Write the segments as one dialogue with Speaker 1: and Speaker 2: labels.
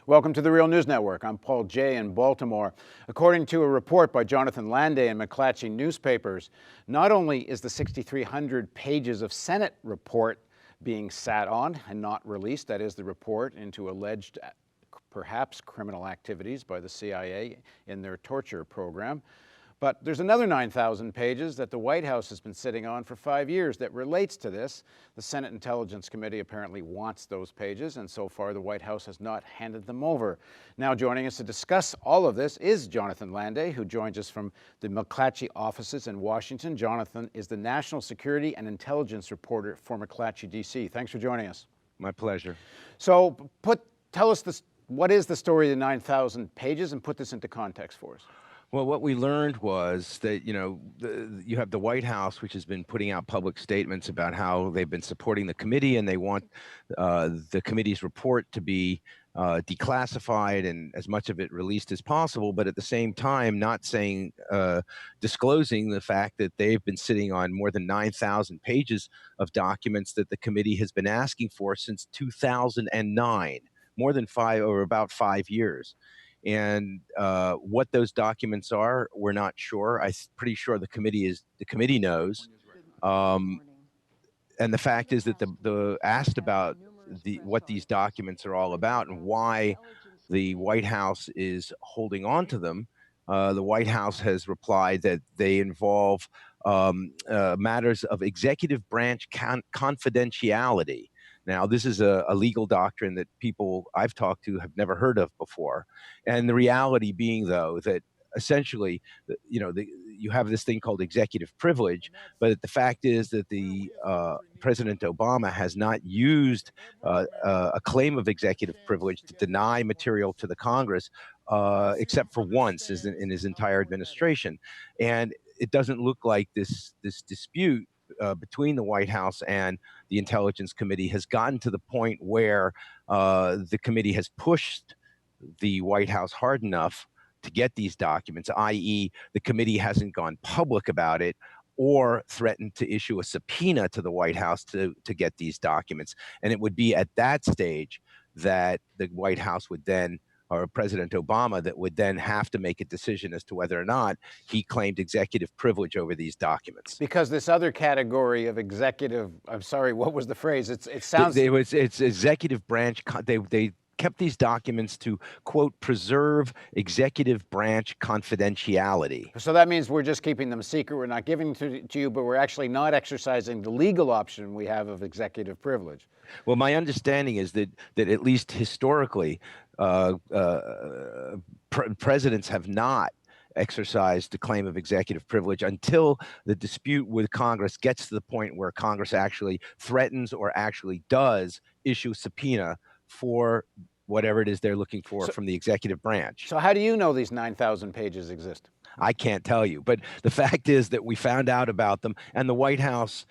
Speaker 1: Welcome to the Real News Network. I'm Paul Jay in Baltimore. According to a report by Jonathan Landay in McClatchy newspapers, not only is the 6,300 pages of Senate report being sat on and not released, that is the report into alleged perhaps criminal activities by the CIA in their torture program, but there's another 9,000 pages that the White House has been sitting on for 5 years that relates to this. The Senate Intelligence Committee apparently wants those pages, and so far the White House has not handed them over. Now joining us to discuss all of this is Jonathan Landay, who joins us from the McClatchy offices in Washington. Jonathan is the National Security and Intelligence Reporter for McClatchy, D.C. Thanks for joining us.
Speaker 2: My pleasure.
Speaker 1: So tell us this, what is the story of the 9,000 pages, and put this into context for us.
Speaker 2: Well, what we learned was that, you have the White House, which has been putting out public statements about how they've been supporting the committee and they want the committee's report to be declassified and as much of it released as possible, but at the same time not saying, disclosing the fact that they've been sitting on more than 9,000 pages of documents that the committee has been asking for since 2009, more than about 5 years. And what those documents are, we're not sure. I'm pretty sure the committee knows. And the fact is that the asked about what these documents are all about and why the White House is holding on to them. The White House has replied that they involve matters of executive branch confidentiality. Now, this is a legal doctrine that people I've talked to have never heard of before. And the reality being, though, that essentially, you have this thing called executive privilege, but the fact is that President Obama has not used a claim of executive privilege to deny material to the Congress, except for once in his entire administration. And it doesn't look like this dispute between the White House and the Intelligence Committee has gotten to the point where the committee has pushed the White House hard enough to get these documents, i.e. the committee hasn't gone public about it or threatened to issue a subpoena to the White House to get these documents. And it would be at that stage that the White House would then, or President Obama, that would then have to make a decision as to whether or not he claimed executive privilege over these documents.
Speaker 1: Because this other category of executive, I'm sorry, what was the phrase? It's
Speaker 2: executive branch. They kept these documents to, quote, preserve executive branch confidentiality.
Speaker 1: So that means we're just keeping them secret. We're not giving them to you, but we're actually not exercising the legal option we have of executive privilege.
Speaker 2: Well, my understanding is that at least historically, presidents have not exercised the claim of executive privilege until the dispute with Congress gets to the point where Congress actually threatens or actually does issue a subpoena for whatever it is they're looking for from the executive branch.
Speaker 1: So how do you know these 9,000 pages exist?
Speaker 2: I can't tell you, but the fact is that we found out about them, and the White House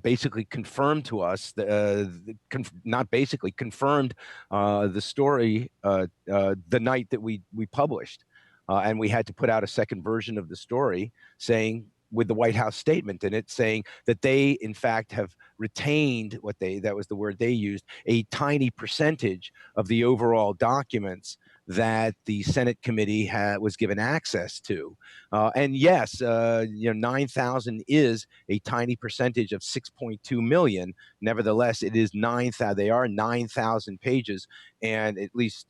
Speaker 2: basically confirmed to us, confirmed the story the night that we published. And we had to put out a second version of the story saying, with the White House statement in it, saying that they, in fact, have retained that was the word they used, a tiny percentage of the overall documents that the Senate committee was given access to. And yes, 9,000 is a tiny percentage of 6.2 million. Nevertheless, it is 9,000. They are 9,000 pages, and at least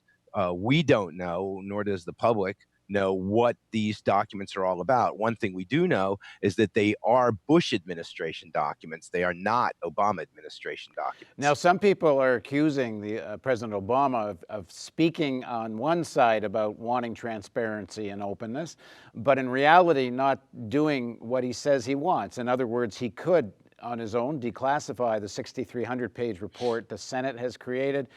Speaker 2: we don't know, nor does the public know, what these documents are all about. One thing we do know is that they are Bush administration documents. They are not Obama administration documents.
Speaker 1: Now, some people are accusing President Obama of speaking on one side about wanting transparency and openness, but in reality not doing what he says he wants. In other words, he could, on his own, declassify the 6,300-page report the Senate has created.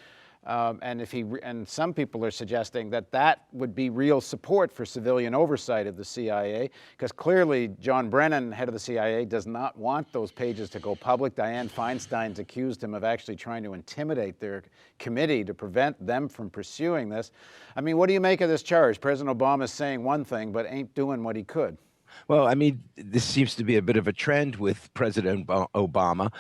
Speaker 1: And some people are suggesting that would be real support for civilian oversight of the CIA, because clearly John Brennan, head of the CIA, does not want those pages to go public. Dianne Feinstein's accused him of actually trying to intimidate their committee to prevent them from pursuing this. I mean, what do you make of this charge? President Obama is saying one thing, but ain't doing what he could.
Speaker 2: Well, I mean, this seems to be a bit of a trend with President Obama,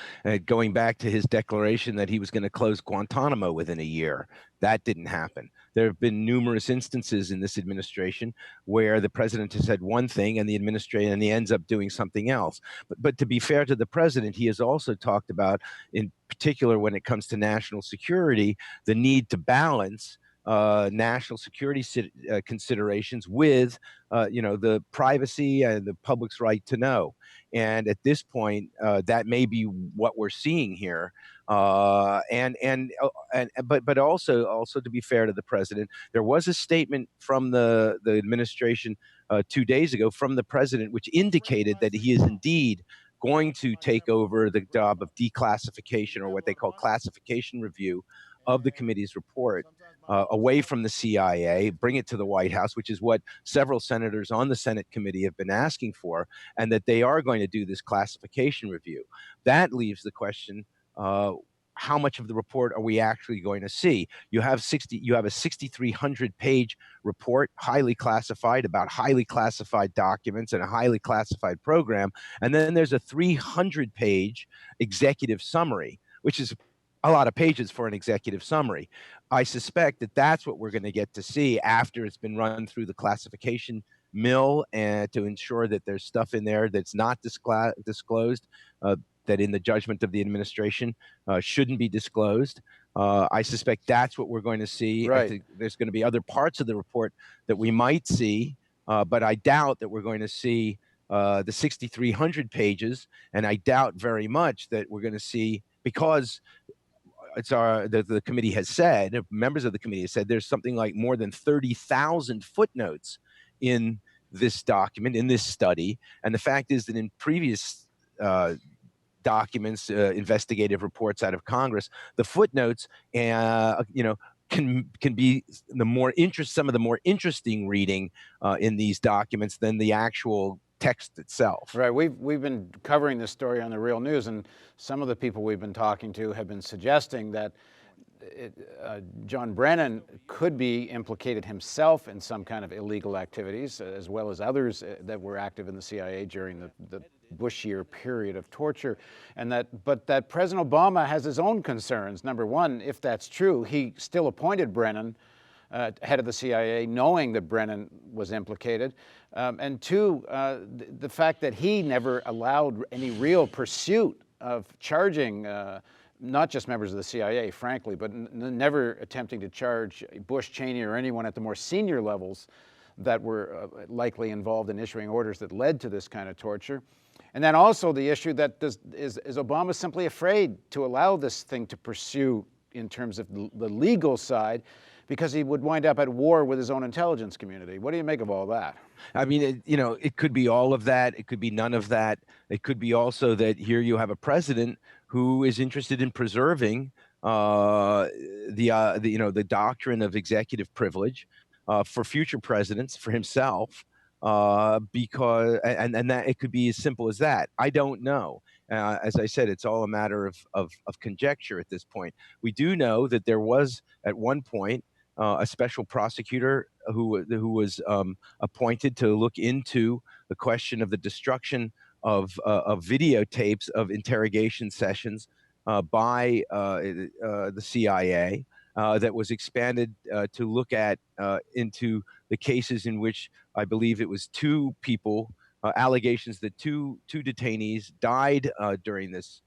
Speaker 2: going back to his declaration that he was going to close Guantanamo within a year. That didn't happen. There have been numerous instances in this administration where the president has said one thing and the administration and he ends up doing something else. But to be fair to the president, he has also talked about, in particular when it comes to national security, the need to balance national security considerations with the privacy and the public's right to know. And at this point, that may be what we're seeing here. But also to be fair to the president, there was a statement from the administration 2 days ago from the president, which indicated that he is indeed going to take over the job of declassification, or what they call classification review of the committee's report, away from the CIA, bring it to the White House, which is what several senators on the Senate committee have been asking for, and that they are going to do this classification review. That leaves the question, how much of the report are we actually going to see? You have a 6,300 page report, highly classified, about highly classified documents and a highly classified program. And then there's a 300 page executive summary, which is a lot of pages for an executive summary. I suspect that that's what we're going to get to see after it's been run through the classification mill, and to ensure that there's stuff in there that's not disclosed, that in the judgment of the administration shouldn't be disclosed. I suspect that's what we're going to see.
Speaker 1: Right.
Speaker 2: I think there's going to be other parts of the report that we might see, but I doubt that we're going to see the 6,300 pages, and I doubt very much that we're going to see, because the committee has said, members of the committee have said, there's something like more than 30,000 footnotes in this document, in this study. And the fact is that in previous documents, investigative reports out of Congress, the footnotes, can be some of the more interesting reading in these documents than the actual text itself.
Speaker 1: Right. We've been covering this story on the Real News, and some of the people we've been talking to have been suggesting that John Brennan could be implicated himself in some kind of illegal activities, as well as others that were active in the CIA during the Bush year period of torture, but that President Obama has his own concerns. Number one, if that's true, he still appointed Brennan head of the CIA, knowing that Brennan was implicated. And two, the fact that he never allowed any real pursuit of charging not just members of the CIA, frankly, but never attempting to charge Bush, Cheney, or anyone at the more senior levels that were likely involved in issuing orders that led to this kind of torture. And then also the issue that is Obama simply afraid to allow this thing to pursue in terms of the legal side, because he would wind up at war with his own intelligence community. What do you make of all that?
Speaker 2: I mean, it could be all of that. It could be none of that. It could be also that here you have a president who is interested in preserving the doctrine of executive privilege for future presidents, for himself, because that it could be as simple as that. I don't know. As I said, it's all a matter of conjecture at this point. We do know that there was at one point a special prosecutor who was appointed to look into the question of the destruction of videotapes of interrogation sessions by the CIA, that was expanded to look at into the cases in which I believe it was two people, allegations that two detainees died during this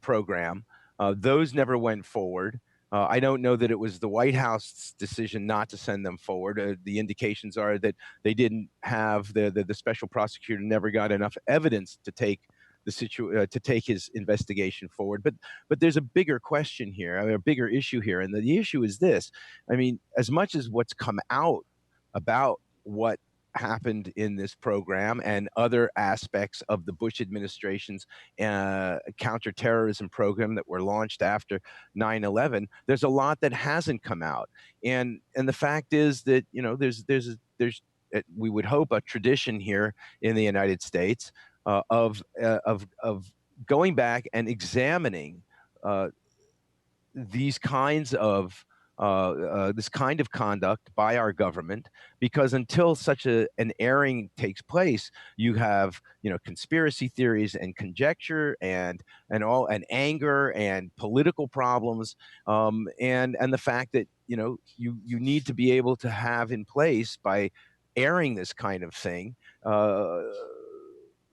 Speaker 2: program. Those never went forward. I don't know that it was the White House's decision not to send them forward. The indications are that they didn't have the special prosecutor never got enough evidence to take to take his investigation forward. But there's a bigger question here, I mean, a bigger issue here, and the issue is this. I mean, as much as what's come out about what happened in this program and other aspects of the Bush administration's counterterrorism program that were launched after 9/11, there's a lot that hasn't come out. And the fact is that there's we would hope a tradition here in the United States of going back and examining these kinds of this kind of conduct by our government, because until such an airing takes place, you have, conspiracy theories and conjecture and anger and political problems, and the fact that you need to be able to have in place, by airing this kind of thing, uh,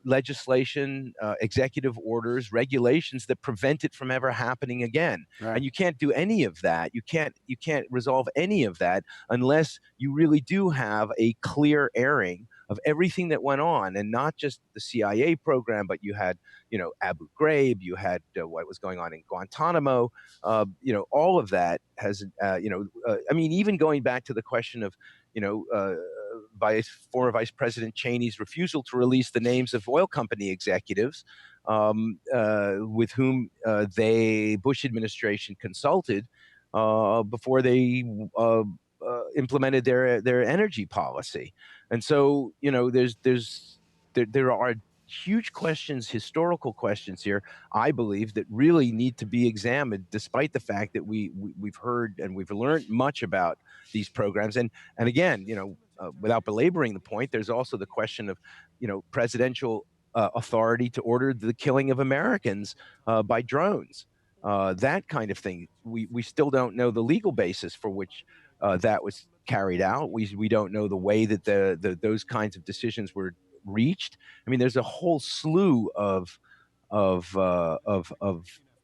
Speaker 2: legislation, executive orders, regulations that prevent it from ever happening again.
Speaker 1: Right.
Speaker 2: And you can't do any of that. You can't resolve any of that unless you really do have a clear airing of everything that went on, and not just the CIA program, but you had, Abu Ghraib, you had what was going on in Guantanamo. All of that has, I mean, even going back to the question of, by former Vice President Cheney's refusal to release the names of oil company executives, with whom Bush administration consulted before they implemented their energy policy. And so, there are huge questions, historical questions here, I believe, that really need to be examined, despite the fact that we've heard and we've learned much about these programs. And again, without belaboring the point, there's also the question of, presidential authority to order the killing of Americans by drones. That kind of thing. We still don't know the legal basis for which that was carried out. We don't know the way that those kinds of decisions were reached. I mean, there's a whole slew of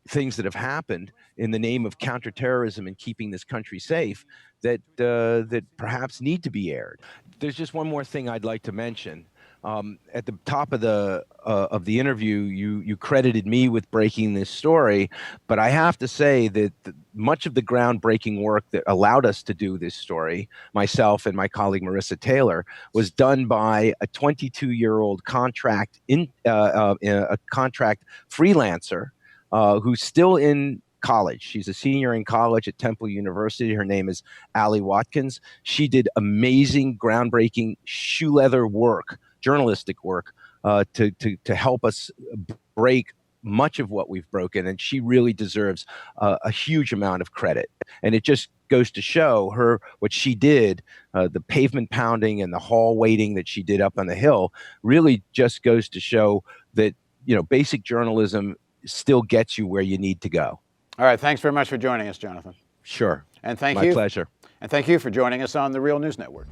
Speaker 2: things that have happened in the name of counterterrorism and keeping this country safe that perhaps need to be aired. There's just one more thing I'd like to mention. At the top of the interview, you credited me with breaking this story, but I have to say that much of the groundbreaking work that allowed us to do this story, myself and my colleague Marissa Taylor, was done by a 22-year-old a contract freelancer who's still in college. She's a senior in college at Temple University. Her name is Allie Watkins. She did amazing, groundbreaking shoe leather work, journalistic work, to help us break much of what we've broken, and she really deserves a huge amount of credit. And it just goes to show what she did, the pavement pounding and the hall waiting that she did up on the Hill, really just goes to show that basic journalism still gets you where you need to go.
Speaker 1: All right. Thanks very much for joining us, Jonathan.
Speaker 2: Sure.
Speaker 1: And thank
Speaker 2: you. My pleasure.
Speaker 1: And thank you for joining us on the Real News Network.